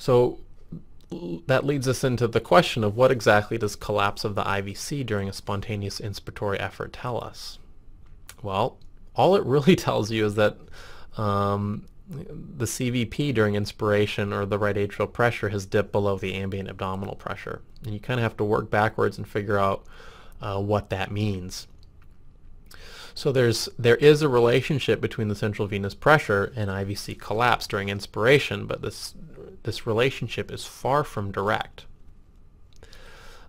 So that leads us into the question of what exactly does collapse of the IVC during a spontaneous inspiratory effort tell us? Well, all it really tells you is that the CVP during inspiration, or the right atrial pressure, has dipped below the ambient abdominal pressure. And you kind of have to work backwards and figure out what that means. So there is a relationship between the central venous pressure and IVC collapse during inspiration, but this relationship is far from direct.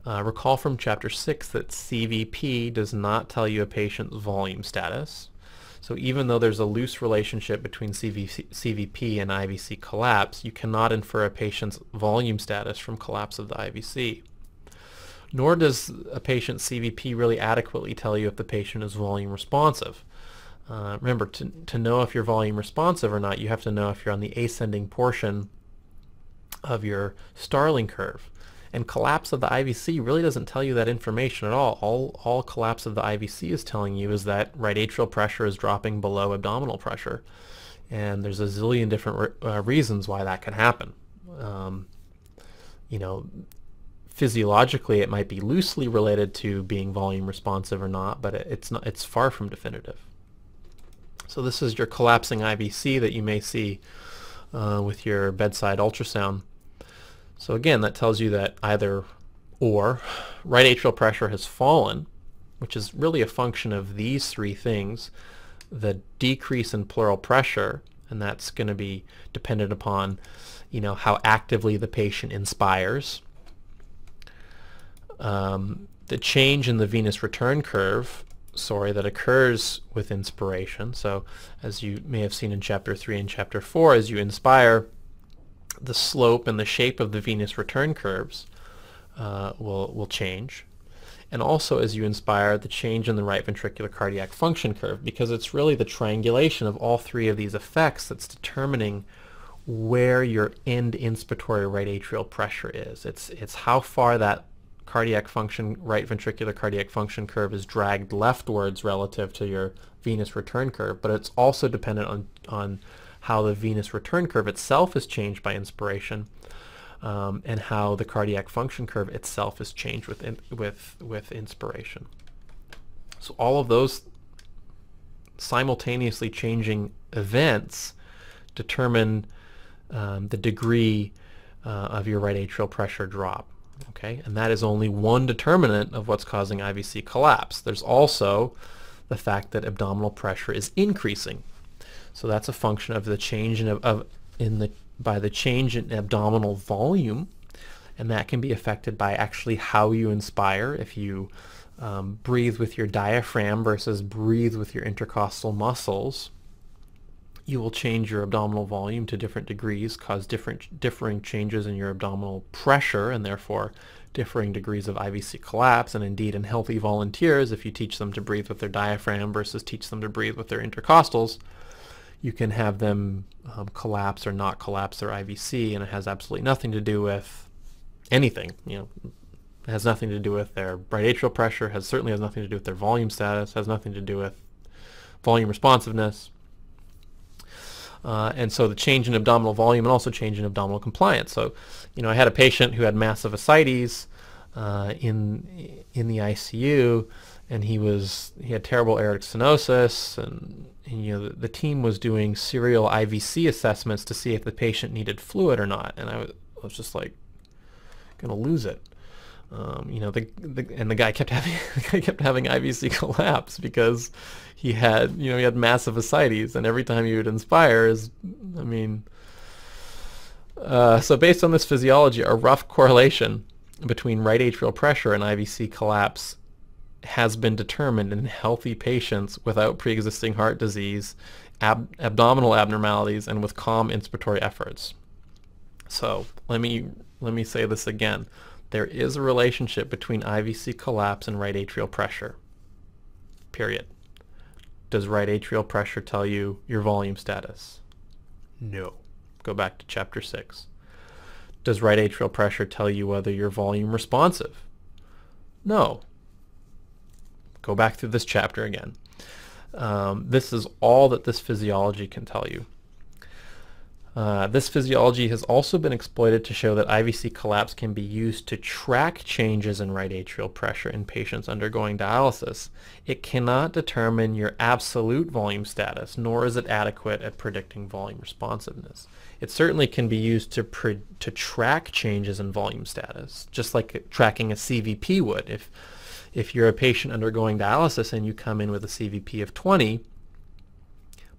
Recall from Chapter 6 that CVP does not tell you a patient's volume status. So even though there's a loose relationship between CVP and IVC collapse, you cannot infer a patient's volume status from collapse of the IVC. Nor does a patient's CVP really adequately tell you if the patient is volume responsive. Remember, to know if you're volume responsive or not, you have to know if you're on the ascending portion of your Starling curve. And collapse of the IVC really doesn't tell you that information at all. All collapse of the IVC is telling you is that right atrial pressure is dropping below abdominal pressure. And there's a zillion different reasons why that can happen. You know, physiologically it might be loosely related to being volume responsive or not, but it's far from definitive. So this is your collapsing IVC that you may see with your bedside ultrasound. So again, that tells you that either or right atrial pressure has fallen, which is really a function of these three things: the decrease in pleural pressure, and that's going to be dependent upon, you know, how actively the patient inspires. The change in the venous return curve, that occurs with inspiration. So as you may have seen in Chapter 3 and Chapter 4, as you inspire, the slope and the shape of the venous return curves will change. And also as you inspire, the change in the right ventricular cardiac function curve, because it's really the triangulation of all three of these effects that's determining where your end inspiratory right atrial pressure is. It's how far that cardiac function, right ventricular cardiac function curve is dragged leftwards relative to your venous return curve, but it's also dependent on how the venous return curve itself is changed by inspiration, and how the cardiac function curve itself is changed with inspiration. So all of those simultaneously changing events determine the degree of your right atrial pressure drop. Okay, and that is only one determinant of what's causing IVC collapse. There's also the fact that abdominal pressure is increasing. So that's a function of the change by the change in abdominal volume, and that can be affected by actually how you inspire. If you breathe with your diaphragm versus breathe with your intercostal muscles, you will change your abdominal volume to different degrees, cause differing changes in your abdominal pressure, and therefore differing degrees of IVC collapse. And indeed, in healthy volunteers, if you teach them to breathe with their diaphragm versus teach them to breathe with their intercostals, you can have them collapse or not collapse their IVC, and it has absolutely nothing to do with anything. You know, it has nothing to do with their right atrial pressure, certainly has nothing to do with their volume status, has nothing to do with volume responsiveness. And so the change in abdominal volume and also change in abdominal compliance. So, you know, I had a patient who had massive ascites in the ICU, and he had terrible aortic stenosis, and you know, the team was doing serial IVC assessments to see if the patient needed fluid or not, and I was just like gonna lose it. You know, the guy kept having IVC collapse because he had massive ascites, and every time he would inspire so based on this physiology, a rough correlation between right atrial pressure and IVC collapse has been determined in healthy patients without pre-existing heart disease, abdominal abnormalities, and with calm inspiratory efforts. So let me say this again. There is a relationship between IVC collapse and right atrial pressure. Period. Does right atrial pressure tell you your volume status? No. Go back to Chapter 6. Does right atrial pressure tell you whether you're volume responsive? No. Go back through this chapter again. This is all that this physiology can tell you. This physiology has also been exploited to show that IVC collapse can be used to track changes in right atrial pressure in patients undergoing dialysis. It cannot determine your absolute volume status, nor is it adequate at predicting volume responsiveness. It certainly can be used to track changes in volume status, just like tracking a CVP would. If you're a patient undergoing dialysis and you come in with a CVP of 20,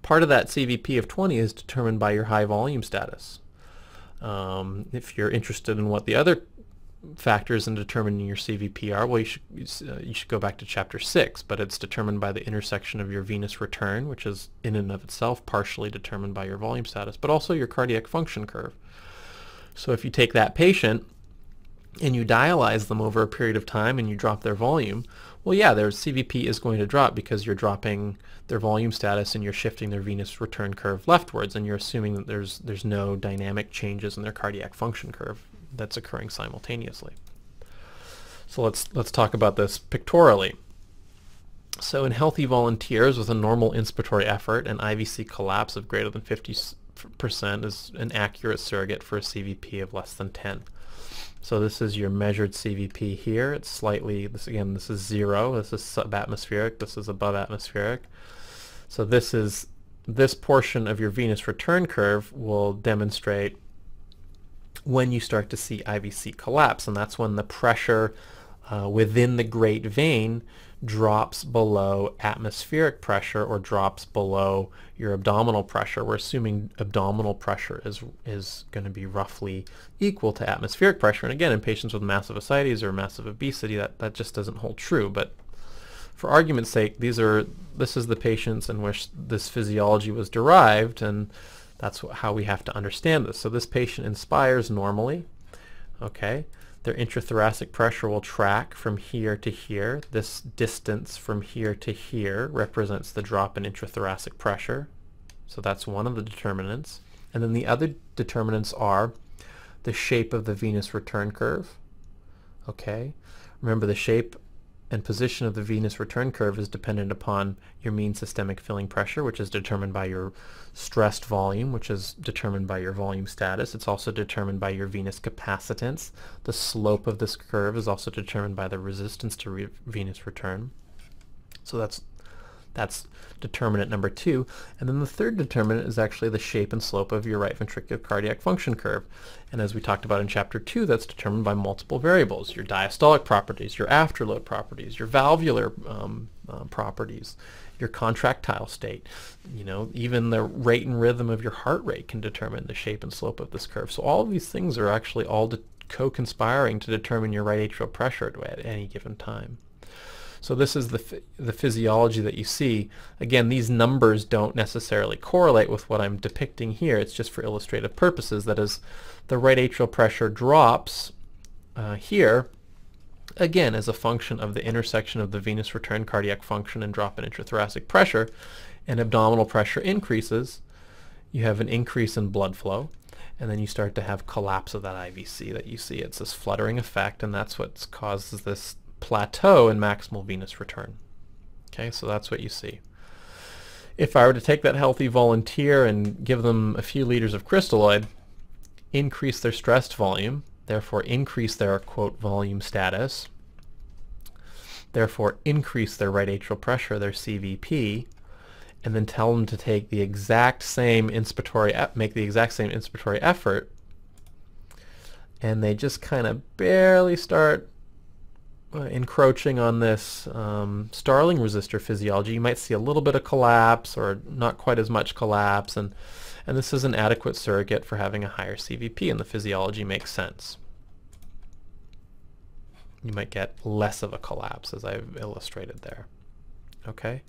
part of that CVP of 20 is determined by your high volume status. If you're interested in what the other factors in determining your CVP are, well, you should go back to chapter 6, but it's determined by the intersection of your venous return, which is in and of itself partially determined by your volume status, but also your cardiac function curve. So if you take that patient and you dialyze them over a period of time and you drop their volume, well, yeah, their CVP is going to drop because you're dropping their volume status and you're shifting their venous return curve leftwards, and you're assuming that there's no dynamic changes in their cardiac function curve that's occurring simultaneously. So let's talk about this pictorially. So in healthy volunteers with a normal inspiratory effort, an IVC collapse of greater than 50% is an accurate surrogate for a CVP of less than 10. So this is your measured CVP here. It's slightly, this is 0. This is subatmospheric. This is above atmospheric. So this portion of your venous return curve will demonstrate when you start to see IVC collapse, and that's when the pressure within the great vein drops below atmospheric pressure or drops below your abdominal pressure. We're assuming abdominal pressure is going to be roughly equal to atmospheric pressure. And again, in patients with massive ascites or massive obesity, that just doesn't hold true. But for argument's sake, this is the patients in which this physiology was derived, and that's how we have to understand this. So this patient inspires normally, okay? Their intrathoracic pressure will track from here to here. This distance from here to here represents the drop in intrathoracic pressure. So that's one of the determinants. And then the other determinants are the shape of the venous return curve. Okay? Remember, the shape and position of the venous return curve is dependent upon your mean systemic filling pressure, which is determined by your stressed volume, which is determined by your volume status. It's also determined by your venous capacitance. The slope of this curve is also determined by the resistance to venous return. So that's determinant number 2. And then the third determinant is actually the shape and slope of your right ventricular cardiac function curve. And as we talked about in chapter 2, that's determined by multiple variables: your diastolic properties, your afterload properties, your valvular properties, your contractile state. You know, even the rate and rhythm of your heart rate can determine the shape and slope of this curve. So all of these things are actually all co-conspiring to determine your right atrial pressure at any given time. So this is the physiology that you see. Again, these numbers don't necessarily correlate with what I'm depicting here. It's just for illustrative purposes. That is, the right atrial pressure drops here, again, as a function of the intersection of the venous return cardiac function and drop in intrathoracic pressure, and abdominal pressure increases. You have an increase in blood flow, and then you start to have collapse of that IVC that you see. It's this fluttering effect, and that's what causes this plateau in maximal venous return. Okay, so that's what you see. If I were to take that healthy volunteer and give them a few liters of crystalloid, increase their stressed volume, therefore increase their, quote, volume status, therefore increase their right atrial pressure, their CVP, and then tell them to take the exact same make the exact same inspiratory effort, and they just kind of barely start encroaching on this Starling resistor physiology, you might see a little bit of collapse or not quite as much collapse, and this is an adequate surrogate for having a higher CVP, and the physiology makes sense. You might get less of a collapse, as I've illustrated there. Okay,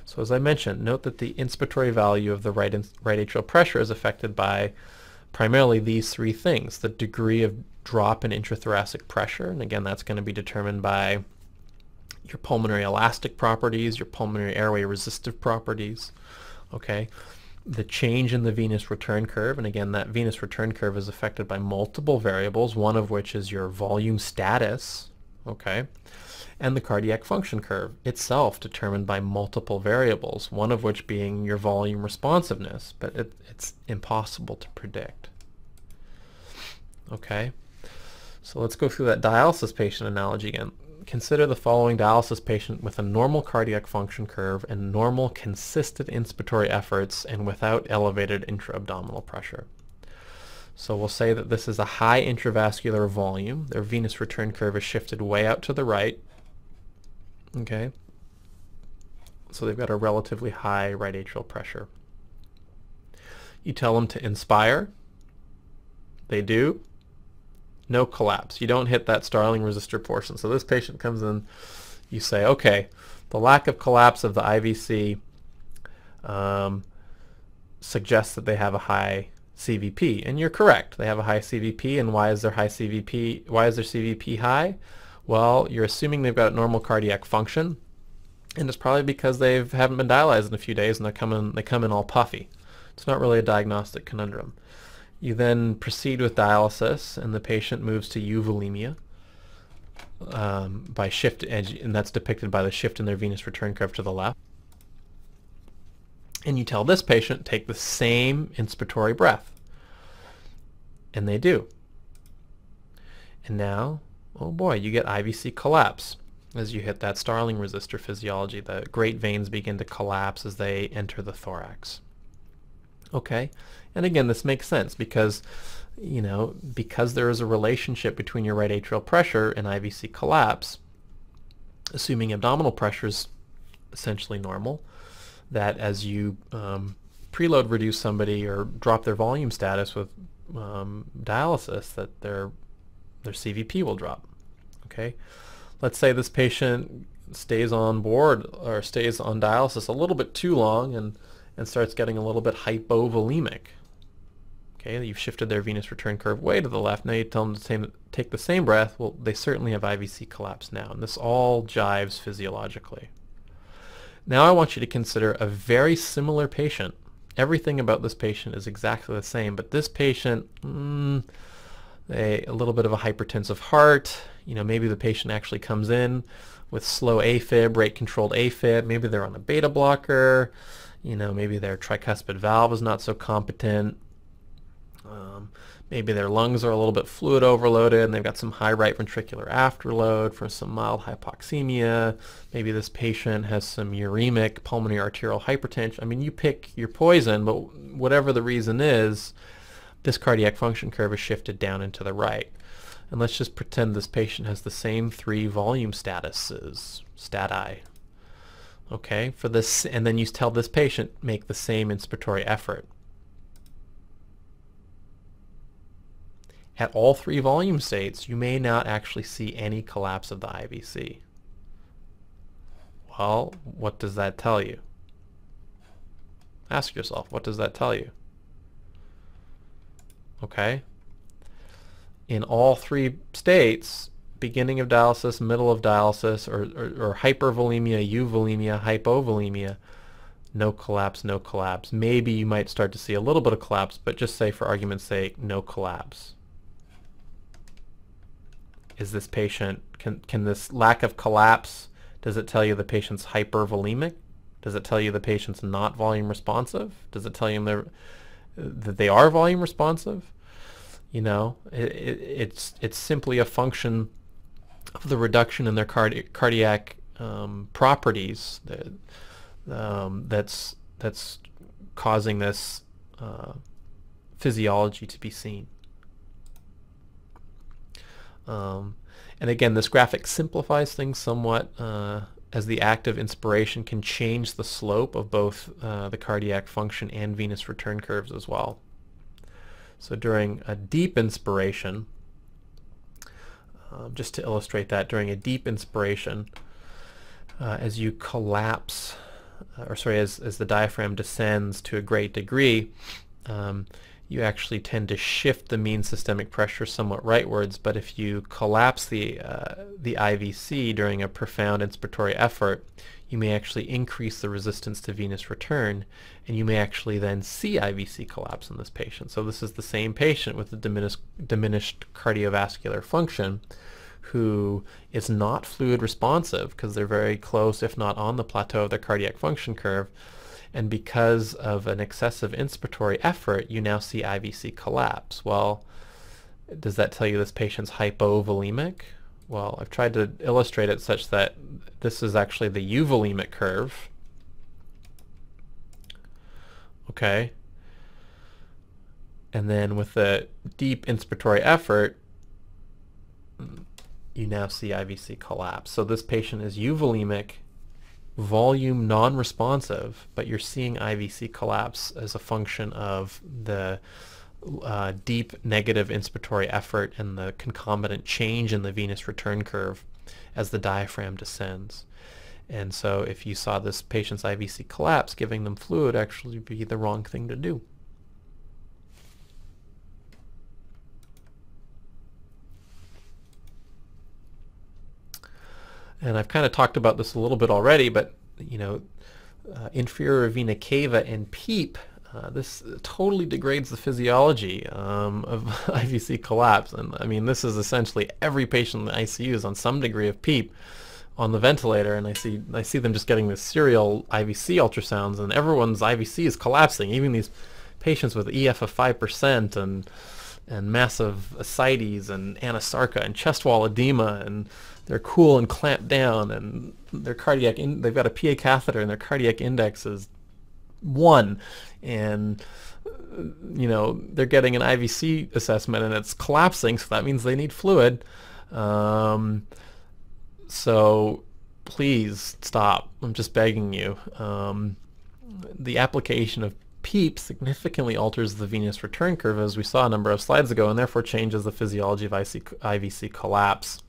so as I mentioned, note that the inspiratory value of the right atrial pressure is affected by primarily these three things: the degree of drop in intrathoracic pressure, and again, that's going to be determined by your pulmonary elastic properties, your pulmonary airway resistive properties. Okay, the change in the venous return curve, and again, that venous return curve is affected by multiple variables, one of which is your volume status. Okay, and the cardiac function curve itself determined by multiple variables, one of which being your volume responsiveness, but it's impossible to predict. Okay, so let's go through that dialysis patient analogy again. Consider the following dialysis patient with a normal cardiac function curve and normal consistent inspiratory efforts and without elevated intra-abdominal pressure. So we'll say that this is a high intravascular volume. Their venous return curve is shifted way out to the right. Okay, so they've got a relatively high right atrial pressure. You tell them to inspire. They do. No collapse. You don't hit that Starling resistor portion. So this patient comes in, you say, okay, the lack of collapse of the IVC suggests that they have a high CVP, and you're correct. They have a high CVP, and why is their high CVP? Why is their CVP high? Well, you're assuming they've got normal cardiac function, and it's probably because they haven't been dialyzed in a few days, and they come in all puffy. It's not really a diagnostic conundrum. You then proceed with dialysis, and the patient moves to euvolemia by shift, and that's depicted by the shift in their venous return curve to the left. And you tell this patient, take the same inspiratory breath. And they do. And now, oh boy, you get IVC collapse as you hit that Starling resistor physiology. The great veins begin to collapse as they enter the thorax. Okay, and again, this makes sense because, you know, because there is a relationship between your right atrial pressure and IVC collapse, assuming abdominal pressure is essentially normal, that as you preload reduce somebody or drop their volume status with dialysis, that their CVP will drop. Okay, let's say this patient stays on board or stays on dialysis a little bit too long and starts getting a little bit hypovolemic. Okay, you've shifted their venous return curve way to the left. Now you tell them to take the same breath. Well, they certainly have IVC collapse now, and this all jives physiologically. Now I want you to consider a very similar patient. Everything about this patient is exactly the same, but this patient, a little bit of a hypertensive heart. You know, maybe the patient actually comes in with slow AFib, rate-controlled AFib. Maybe they're on a beta blocker. You know, maybe their tricuspid valve is not so competent. Maybe their lungs are a little bit fluid overloaded and they've got some high right ventricular afterload from some mild hypoxemia. Maybe this patient has some uremic pulmonary arterial hypertension. I mean, you pick your poison, but whatever the reason is, this cardiac function curve is shifted down and to the right. And let's just pretend this patient has the same three volume statuses, stati. Okay, for this, and then you tell this patient, make the same inspiratory effort. At all three volume states, you may not actually see any collapse of the IVC. Well, what does that tell you? Ask yourself, what does that tell you? Okay. In all three states, beginning of dialysis, middle of dialysis, or hypervolemia, euvolemia, hypovolemia, no collapse, no collapse. Maybe you might start to see a little bit of collapse, but just say for argument's sake, no collapse. Is this patient, can this lack of collapse, does it tell you the patient's hypervolemic? Does it tell you the patient's not volume responsive? Does it tell you that they are volume responsive? You know, it's simply a function of the reduction in their cardiac properties that's causing this physiology to be seen. And again, this graphic simplifies things somewhat as the active inspiration can change the slope of both the cardiac function and venous return curves as well. So during a deep inspiration, just to illustrate that, during a deep inspiration, as you collapse, as the diaphragm descends to a great degree, you actually tend to shift the mean systemic pressure somewhat rightwards, but if you collapse the IVC during a profound inspiratory effort, you may actually increase the resistance to venous return, and you may actually then see IVC collapse in this patient. So this is the same patient with the diminished cardiovascular function who is not fluid responsive because they're very close, if not on the plateau of their cardiac function curve. And because of an excessive inspiratory effort, you now see IVC collapse. Well, does that tell you this patient's hypovolemic? Well, I've tried to illustrate it such that this is actually the euvolemic curve. Okay. And then with the deep inspiratory effort, you now see IVC collapse. So this patient is euvolemic, volume non-responsive, but you're seeing IVC collapse as a function of the deep negative inspiratory effort and the concomitant change in the venous return curve as the diaphragm descends. And so if you saw this patient's IVC collapse, giving them fluid actually be the wrong thing to do. And I've kind of talked about this a little bit already, but inferior vena cava and PEEP, this totally degrades the physiology of IVC collapse. And I mean, this is essentially every patient in the ICU is on some degree of PEEP on the ventilator, and I see them just getting this serial IVC ultrasounds, and everyone's IVC is collapsing, even these patients with EF of 5% and massive ascites and anasarca and chest wall edema, and they're cool and clamped down, and their cardiac they've got a PA catheter and their cardiac index is 1, and they're getting an IVC assessment and it's collapsing, so that means they need fluid. So please stop. I'm just begging you. The application of PEEP significantly alters the venous return curve, as we saw a number of slides ago, and therefore changes the physiology of IVC collapse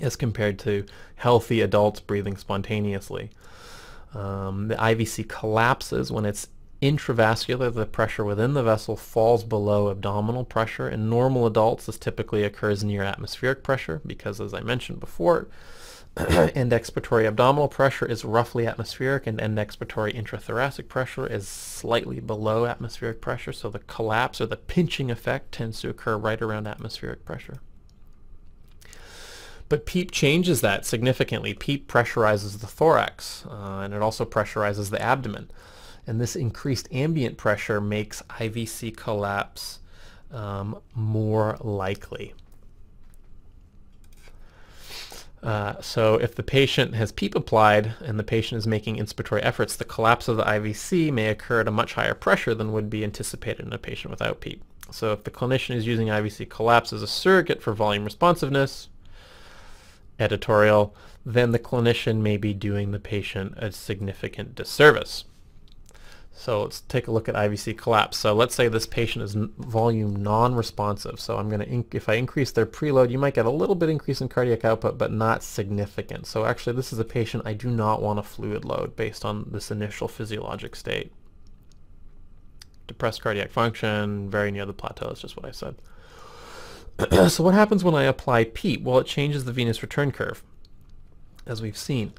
as compared to healthy adults breathing spontaneously. The IVC collapses when it's intravascular. The pressure within the vessel falls below abdominal pressure. In normal adults, this typically occurs near atmospheric pressure because, as I mentioned before, end expiratory abdominal pressure is roughly atmospheric, and end expiratory intrathoracic pressure is slightly below atmospheric pressure. So the collapse or the pinching effect tends to occur right around atmospheric pressure. But PEEP changes that significantly. PEEP pressurizes the thorax, and it also pressurizes the abdomen. And this increased ambient pressure makes IVC collapse more likely. So if the patient has PEEP applied and the patient is making inspiratory efforts, the collapse of the IVC may occur at a much higher pressure than would be anticipated in a patient without PEEP. So if the clinician is using IVC collapse as a surrogate for volume responsiveness, editorial, then the clinician may be doing the patient a significant disservice. So let's take a look at IVC collapse. So let's say this patient is volume non-responsive. So I'm going to, if I increase their preload, you might get a little bit increase in cardiac output, but not significant. So actually this is a patient I do not want a fluid load based on this initial physiologic state. Depressed cardiac function, very near the plateau, that's just what I said. So what happens when I apply PEEP? Well, it changes the venous return curve, as we've seen.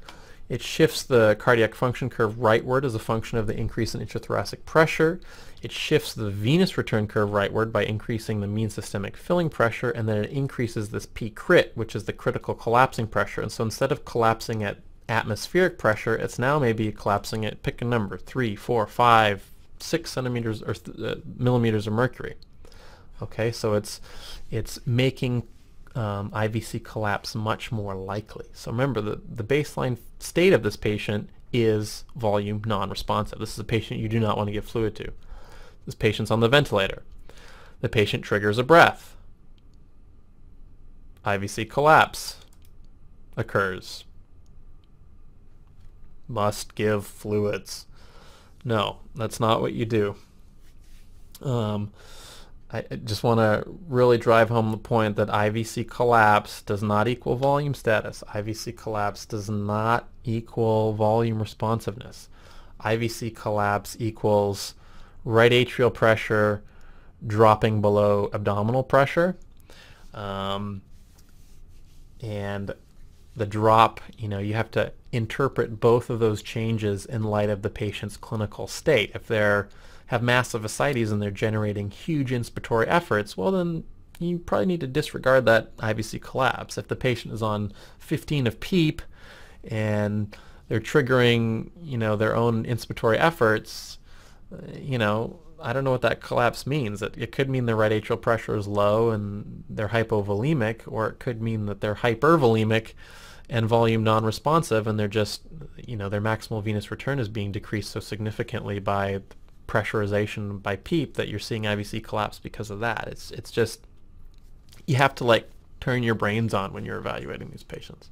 It shifts the cardiac function curve rightward as a function of the increase in intrathoracic pressure. It shifts the venous return curve rightward by increasing the mean systemic filling pressure, and then it increases this P crit, which is the critical collapsing pressure. And so instead of collapsing at atmospheric pressure, it's now maybe collapsing at, pick a number, 3, 4, 5, 6 centimeters or millimeters of mercury. Okay, so it's making IVC collapse much more likely. So remember, the baseline state of this patient is volume non-responsive. This is a patient you do not want to give fluid to. This patient's on the ventilator. The patient triggers a breath. IVC collapse occurs. Must give fluids. No, that's not what you do. I just want to really drive home the point that IVC collapse does not equal volume status. IVC collapse does not equal volume responsiveness. IVC collapse equals right atrial pressure dropping below abdominal pressure. And the drop, you have to interpret both of those changes in light of the patient's clinical state. If they're have massive ascites and they're generating huge inspiratory efforts, well then you probably need to disregard that IVC collapse. If the patient is on 15 of PEEP and they're triggering, their own inspiratory efforts, I don't know what that collapse means. It could mean their right atrial pressure is low and they're hypovolemic, or it could mean that they're hypervolemic and volume non-responsive, and they're just, their maximal venous return is being decreased so significantly by pressurization by PEEP that you're seeing IVC collapse because of that. It's just, you have to turn your brains on when you're evaluating these patients.